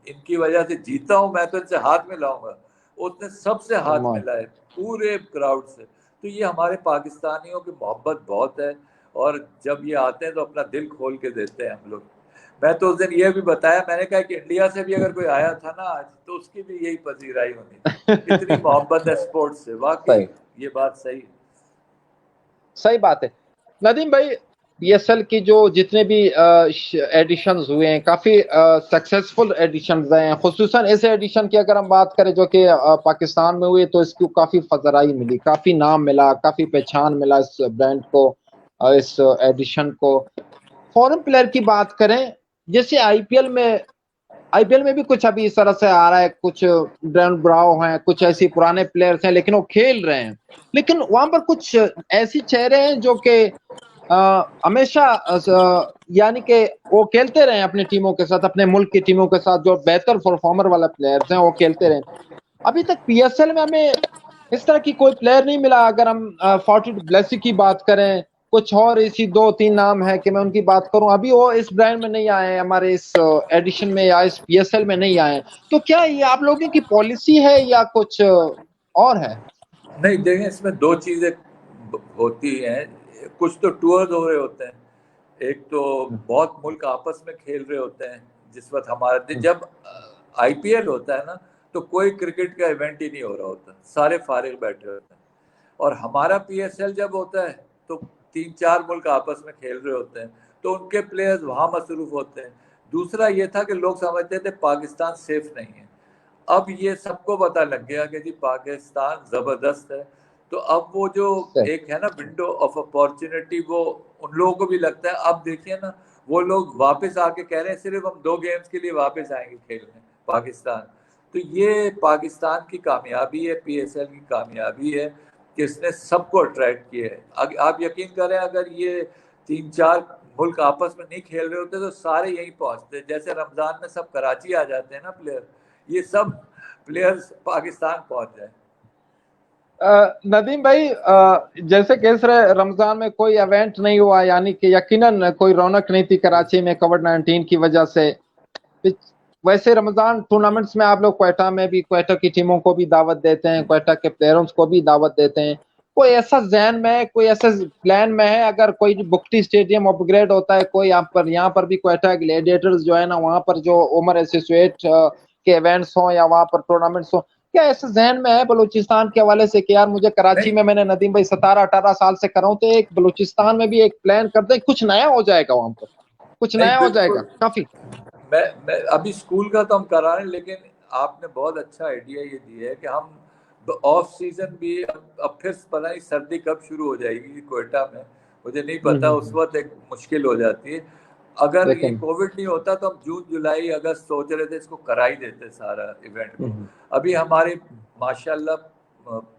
ان کی وجہ سے جیتا ہوں, میں تو ان سے ہاتھ ملاؤں گا. اس نے سب سے ہاتھ ملائے پورے کراؤڈ سے. تو یہ ہمارے پاکستانیوں کی محبت بہت ہے, اور جب یہ آتے ہیں تو اپنا دل کھول کے دیتے ہیں ہم لوگ. میں تو اس دن یہ بھی بتایا, میں نے کہا کہ انڈیا سے بھی اگر کوئی آیا تھا نا آج تو اس کی بھی یہی پذیرائی ہونی تھی, اتنی محبت ہے اسپورٹس سے. واقعی یہ بات صحیح بات ہے. ندیم بھائی, پی ایس ایل کی جو جتنے بھی ایڈیشنز ہوئے ہیں کافی سکسیسفل ایڈیشنز ہیں, خصوصاً ایسے ایڈیشن کی اگر ہم بات کریں جو کہ پاکستان میں ہوئے تو اس کو کافی فضرائی ملی, کافی نام ملا, کافی پہچان ملا اس برانڈ کو, اس ایڈیشن کو. فورن پلیئر کی بات کریں, جیسے آئی پی ایل میں بھی کچھ ابھی اس طرح سے آ رہا ہے, کچھ ڈین براؤ ہیں, کچھ ایسی پرانے پلیئرز ہیں لیکن وہ کھیل رہے ہیں, لیکن وہاں پر کچھ ایسی چہرے ہیں جو کہ ہمیشہ یعنی کہ وہ کھیلتے رہے اپنی ٹیموں کے ساتھ, اپنے ملک کی ٹیموں کے ساتھ, جو بہتر پرفارمر والا پلیئرز ہیں وہ کھیلتے رہے. ابھی تک پی ایس ایل میں ہمیں اس طرح کی کوئی پلیئر نہیں ملا. اگر ہم فورٹی بلیسی کی بات کریں, کچھ اور اسی 2-3 نام ہے کہ میں ان کی بات کروں, ابھی وہ اس برانڈ میں نہیں آئے, ہمارے اس ایڈیشن میں یا اس پی ایس ایل میں نہیں آئے. تو کیا یہ آپ لوگوں کی پالیسی ہے یا کچھ اور ہے؟ نہیں, دیکھیں اس میں دو چیزیں ہوتی ہیں. کچھ تو ٹورز ہو رہے ہوتے ہیں, ایک تو بہت ملک آپس میں کھیل رہے ہوتے ہیں. جس وقت ہمارا جب آئی پی ایل ہوتا ہے نا تو کوئی کرکٹ کا ایونٹ ہی نہیں ہو رہا ہوتا, سارے فارغ بیٹھے ہوتے ہیں. اور ہمارا پی ایس ایل جب ہوتا ہے تو 3-4 ملک آپس میں کھیل رہے ہوتے ہیں, تو ان کے پلیئرز وہاں مصروف ہوتے ہیں. دوسرا یہ تھا کہ لوگ سمجھتے تھے پاکستان سیف نہیں ہے. اب یہ سب کو پتہ لگ گیا کہ جی پاکستان زبردست ہے. تو اب وہ جو ایک ہے نا ونڈو آف اپارچونیٹی, وہ ان لوگوں کو بھی لگتا ہے. اب دیکھیے نا, وہ لوگ واپس آ کے کہہ رہے ہیں صرف ہم 2 گیمز کے لیے واپس آئیں گے کھیلنے پاکستان. تو یہ پاکستان کی کامیابی ہے, پی ایس ایل کی کامیابی ہے کہ اس نے سب کو اٹریکٹ کیا ہے. آپ یقین کریں اگر یہ 3-4 ملک آپس میں نہیں کھیل رہے ہوتے تو سارے یہیں پہنچتے. جیسے رمضان میں سب کراچی آ جاتے ہیں نا پلیئر, یہ سب پلیئرز پاکستان پہنچ جائیں. ندیم بھائی, جیسے کہ اس رمضان میں کوئی ایونٹ نہیں ہوا, یعنی کہ یقیناً کوئی رونق نہیں تھی کراچی میں کووڈ-19 کی وجہ سے. ویسے رمضان ٹورنامنٹس میں آپ لوگ کوئٹہ میں بھی کوئٹہ کی ٹیموں کو بھی دعوت دیتے ہیں, کوئٹہ کے پلیئروں کو بھی دعوت دیتے ہیں. کوئی ایسا ذہن میں ہے, کوئی ایسا پلان میں ہے, اگر کوئی بکٹی اسٹیڈیم اپ گریڈ ہوتا ہے, کوئی یہاں پر بھی کوئٹہ گلیڈیٹرز جو ہے نا وہاں پر جو عمر ایسوسیٹ کے ایونٹس ہوں یا وہاں پر ٹورنامنٹس ہوں, کیا ایسا ذہن میں ہے بلوچستان کے حوالے سے کہ یار مجھے کراچی میں نے ندیم بھائی 17-18 سال سے کر رہا ہوں, تو ایک بلوچستان میں بھی ایک پلان کرتے ہیں, کچھ نیا ہو جائے گا وہاں پر, کچھ نیا ہو جائے گا کافی. میں ابھی اسکول کا تو ہم کرا رہے ہیں, لیکن آپ نے بہت اچھا آئیڈیا یہ دیا ہے کہ ہم آف سیزن بھی, اب پھر پتہ نہیں سردی کب شروع ہو جائے گی کوئٹہ میں, مجھے نہیں پتا, اس وقت ایک مشکل ہو جاتی ہے. اگر یہ کووڈ نہیں ہوتا تو ہم جون جولائی اگست سوچ رہے تھے اس کو کرا ہی دیتے سارا ایونٹ کو. ابھی ہماری ماشاءاللہ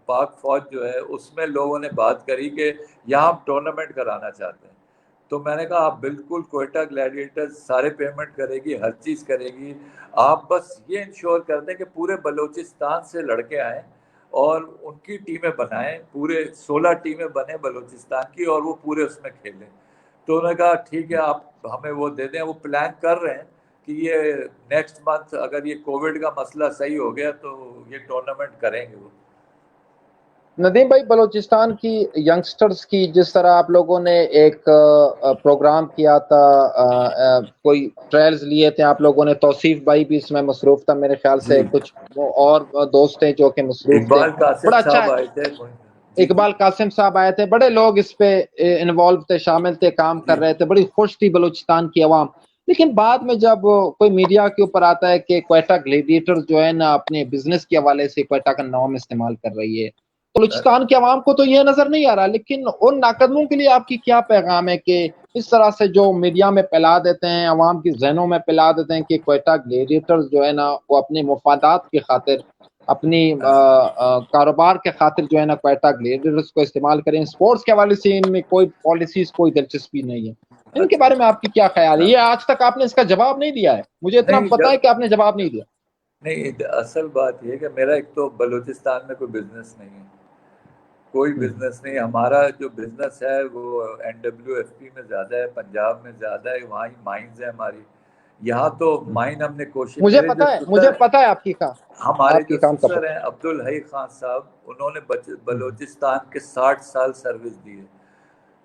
پاک فوج جو ہے اس میں لوگوں نے بات کری کہ یہاں ہم ٹورنامنٹ کرانا چاہتے ہیں. تو میں نے کہا آپ بالکل, کوئٹہ گلیڈیٹرز سارے پیمنٹ کرے گی, ہر چیز کرے گی. آپ بس یہ انشور کر دیں کہ پورے بلوچستان سے لڑکے آئیں اور ان کی ٹیمیں بنائیں, پورے 16 ٹیمیں بنے بلوچستان کی, اور وہ پورے اس میں کھیلیں. تو انہوں نے کہا ٹھیک ہے آپ ہمیں وہ دے دیں. وہ پلان کر رہے ہیں کہ یہ نیکسٹ منتھ اگر یہ کووڈ کا مسئلہ صحیح ہو گیا تو یہ ٹورنامنٹ کریں گے وہ. ندیم بھائی, بلوچستان کی ینگسٹرز کی جس طرح آپ لوگوں نے ایک پروگرام کیا تھا, کوئی ٹرائلز لیے تھے آپ لوگوں نے, توصیف بھائی بھی اس میں مصروف تھا میرے خیال سے, کچھ اور دوست ہیں جو کہ مصروف تھے, اقبال قاسم بڑا اچھا صاحب آئے تھے. اقبال قاسم صاحب آئے تھے, بڑے لوگ اس پہ انوالو تھے, شامل تھے, کام کر رہے تھے, بڑی خوش تھی بلوچستان کی عوام. لیکن بعد میں جب کوئی میڈیا کے اوپر آتا ہے کہ کوئٹہ گلیڈیٹرز جو ہے نا اپنے بزنس کے حوالے سے کوئٹہ کا نام استعمال کر رہی ہے, بلوچستان کی عوام کو تو یہ نظر نہیں آ رہا. لیکن ان ناقدموں کے لیے آپ کی کیا پیغام ہے کہ اس طرح سے جو میڈیا میں پھیلا دیتے ہیں, عوام کی ذہنوں میں پھیلا دیتے ہیں کہ کوئٹہ گلیڈیٹرز جو ہے نا وہ اپنے مفادات کی خاطر اپنی کاروبار کے خاطر جو ہے نا کوئٹہ گلیڈیئرز کو استعمال کریں. اسپورٹس کے حوالے سے ان میں کوئی پالیسیز کوئی دلچسپی نہیں ہے. ان کے بارے میں آپ کی کیا خیال ہے؟ یہ آج تک آپ نے اس کا جواب نہیں دیا ہے, مجھے اتنا پتا ہے کہ آپ نے جواب نہیں دیا. نہیں, اصل بات یہ ہے کہ میرا ایک تو بلوچستان میں کوئی بزنس نہیں ہے, کوئی بزنس نہیں. ہمارا جو بزنس ہے وہ NWFP میں زیادہ ہے, پنجاب میں زیادہ ہے, وہاں ہی مائنز ہے ہماری. یہاں تو مائن ہم نے کوشش, مجھے پتا ہے آپ کی کہاں, ہمارے جو کام کا سسر ہیں عبدالحی خان صاحب, انہوں نے بلوچستان کے 60 سال سروس دی ہے.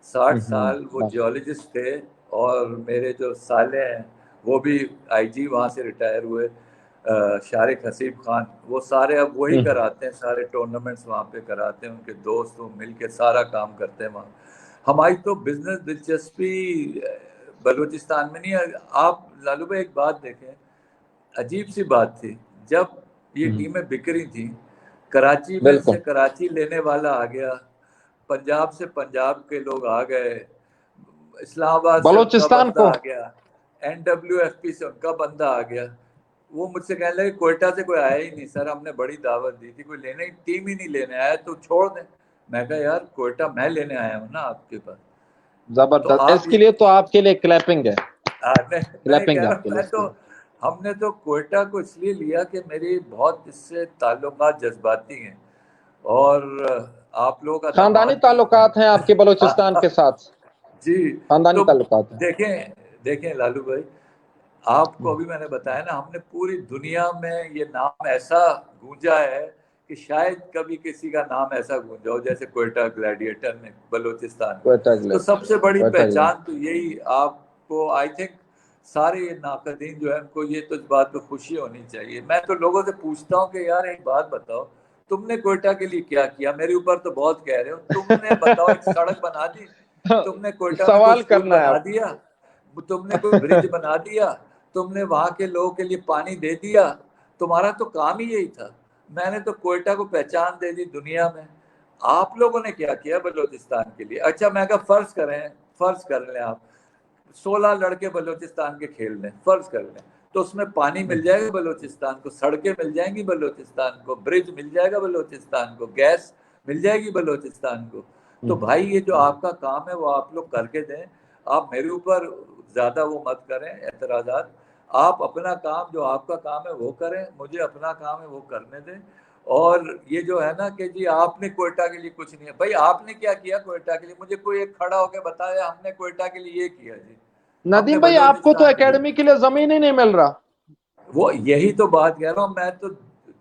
60 سال وہ جیولوجسٹ تھے, اور میرے جو سالے ہیں وہ بھی IG وہاں سے ریٹائر ہوئے, شارق حسیب خان, وہ سارے اب وہی کراتے ہیں, سارے ٹورنامنٹس وہاں پہ کراتے ہیں, ان کے دوست وہ مل کے سارا کام کرتے ہیں وہاں. ہماری تو بزنس دلچسپی بلوچستان میں نہیں ہے. آپ لالو بھائی ایک بات دیکھیں, عجیب سی بات تھی, جب یہ ٹیمیں بکری تھیں, کراچی میں سے کراچی لینے والا آ گیا, پنجاب سے پنجاب کے لوگ آ گئے, اسلام آباد سے ان کا بندہ آ گیا, NWFP سے ان کا بندہ آ گیا. وہ مجھ سے کہنے لگے کوئٹہ سے کوئی آیا ہی نہیں سر, ہم نے بڑی دعوت دی تھی, کوئی لینے ٹیم ہی نہیں لینے آیا, تو چھوڑ دیں. میں کہا یار کوئٹہ میں لینے آیا ہوں نا آپ کے پاس. زبردست, اس کے لیے تو آپ کے لیے کلیپنگ ہے. میں کہہ رہا ہوں, میں تو ہم نے تو کوئٹہ کو اس لیے لیا کہ میری بہت اس سے تعلقات جذباتی ہیں, اور آپ لوگوں کا خاندانی تعلقات ہیں آپ کے بلوچستان کے ساتھ. جی, خاندانی تو تعلقات ہیں. دیکھیں لالو بھائی, آپ کو ابھی میں نے بتایا نا, ہم نے پوری دنیا میں یہ نام ایسا گونجا ہے کہ شاید کبھی کسی کا نام ایسا گونجا ہو جیسے کوئٹہ گلیڈیٹر نے بلوچستان. تو سب سے بڑی پہچان تو یہی آپ کو, آئی تھنک سارے یہ ناقدین جو ہے ان کو یہ تو اس بات پہ خوشی ہونی چاہیے. میں تو لوگوں سے پوچھتا ہوں کہ یار ایک بات بتاؤ, تم نے کوئٹہ کے لیے کیا کیا؟ میرے اوپر تو بہت کہہ رہے ہو, تم نے بتاؤ ایک سڑک بنا دی, تم نے کوئٹہ میں کوئی اسکول بنا دیا, تم نے کوئی برج بنا دیا, تم نے وہاں کے لوگوں کے لیے پانی دے دیا, تمہارا تو کام ہی یہی تھا. میں نے تو کوئٹہ کو پہچان دے دی دنیا میں. آپ لوگوں نے کیا کیا بلوچستان کے لیے؟ اچھا میں کہا فرض کر لیں آپ 16 لڑکے بلوچستان کے کھیل لیں, فرض کر لیں, تو اس میں پانی مل جائے گا بلوچستان کو, سڑکیں مل جائیں گی بلوچستان کو, برج مل جائے گا بلوچستان کو, گیس مل جائے گی بلوچستان کو. تو بھائی یہ جو آپ کا کام ہے وہ آپ لوگ کر کے دیں. آپ میرے اوپر زیادہ وہ مت کریں اعتراضات, آپ اپنا کام جو آپ کا کام ہے وہ کریں, مجھے اپنا کام ہے وہ کرنے دیں. اور یہ جو ہے نا کہ جی آپ نے کوئٹہ کے لیے کچھ نہیں ہے, بھائی آپ نے کیا کیا کوئٹہ کے لیے؟ مجھے کوئی ایک کھڑا ہو کے بتایا ہم نے کوئٹہ کے لیے یہ کیا. جی ندیم بھائی, آپ کو تو اکیڈمی کے لیے زمین ہی نہیں مل رہا. وہ یہی تو بات کہہ رہا ہوں, میں تو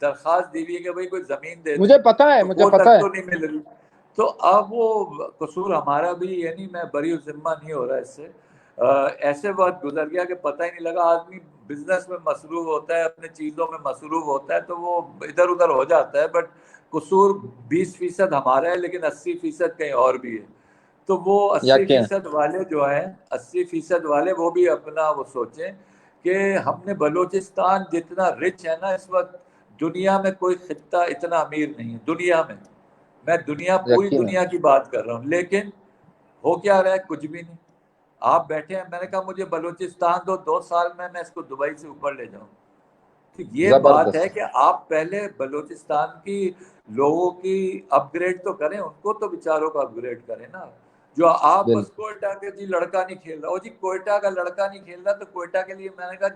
درخواست دی ہوئی ہے کہ بھائی کوئی زمین دے دیں, مجھے پتا ہے, وہ تک تو نہیں مل رہی. تو اب وہ قصور ہمارا بھی, یعنی میں بری ذمہ نہیں ہو رہا اس سے. ایسے وقت گزر گیا کہ پتہ ہی نہیں لگا. آدمی بزنس میں مصروف ہوتا ہے, اپنے چیزوں میں مصروف ہوتا ہے, تو وہ ادھر ادھر ہو جاتا ہے. بٹ قصور 20% ہمارا ہے, لیکن 80% کہیں اور بھی ہے. تو وہ 80% والے جو ہیں, 80% والے وہ بھی اپنا وہ سوچیں کہ ہم نے بلوچستان جتنا رچ ہے نا اس وقت, دنیا میں کوئی خطہ اتنا امیر نہیں ہے دنیا میں. میں پوری دنیا کی بات کر رہا ہوں, لیکن ہو کیا رہا ہے؟ کچھ بھی نہیں. آپ بیٹھے ہیں, میں نے کہا مجھے بلوچستان 2 سال میں اس کو دبئی سے اوپر لے جاؤں. تو یہ بات ہے کہ آپ پہلے بلوچستان کی لوگوں کی اپ گریڈ تو کریں, ان کو تو بیچاروں کو اپ گریڈ کریں نا. جو آپ بس کوئٹہ کے جی لڑکا نہیں کھیل رہا, جی کوئٹہ کا لڑکا نہیں کھیل رہا, تو کوئٹہ کے لیے میں نے کہا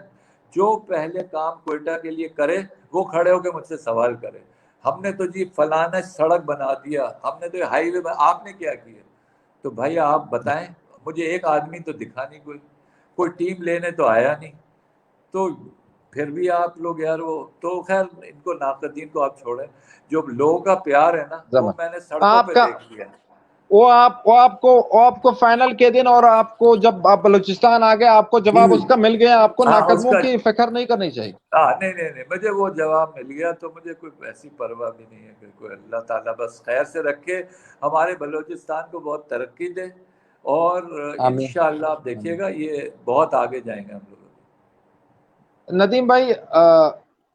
جو پہلے کام کوئٹہ کے لیے کرے وہ کھڑے ہو کے مجھ سے سوال کرے. ہم نے تو جی فلانا سڑک بنا دیا, ہم نے تو ہائی وے, آپ نے کیا کیا؟ تو بھائی آپ بتائیں, مجھے ایک آدمی تو دکھا نہیں, کوئی ٹیم لینے تو آیا نہیں. تو پھر بھی آپ لوگ یار وہ تو خیر ان کو ناقدین کو آپ چھوڑیں, جو لوگوں کا پیار ہے نا وہ میں نے سڑکوں پہ دیکھ لیا. وہ آپ کو فائنل کے دن, اور آپ کو جب آپ بلوچستان آ گئے, آپ کو جواب اس کا مل گیا, آپ کو ناقدموں کی فکر نہیں کرنی چاہیے. نہیں, مجھے وہ جواب مل گیا تو مجھے کوئی ایسی پرواہ بھی نہیں ہے کہ کوئی اللہ تعالیٰ بس خیر سے رکھے, ہمارے بلوچستان کو بہت ترقی دے, اور انشاءاللہ آپ دیکھیے گا یہ بہت آگے جائیں گے ہم لوگ. ندیم بھائی,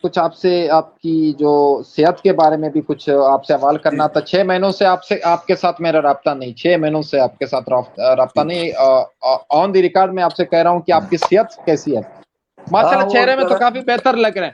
کچھ آپ سے آپ کی جو صحت کے بارے میں بھی کچھ آپ سے سوال کرنا تھا. 6 مہینوں سے آپ کے ساتھ میرا رابطہ نہیں, 6 مہینوں سے آپ کے ساتھ رابطہ نہیں. آن دی ریکارڈ میں آپ سے کہہ رہا ہوں کہ آپ کی صحت کیسی ہے؟ ماشاءاللہ چہرے میں تو کافی بہتر لگ رہے ہیں,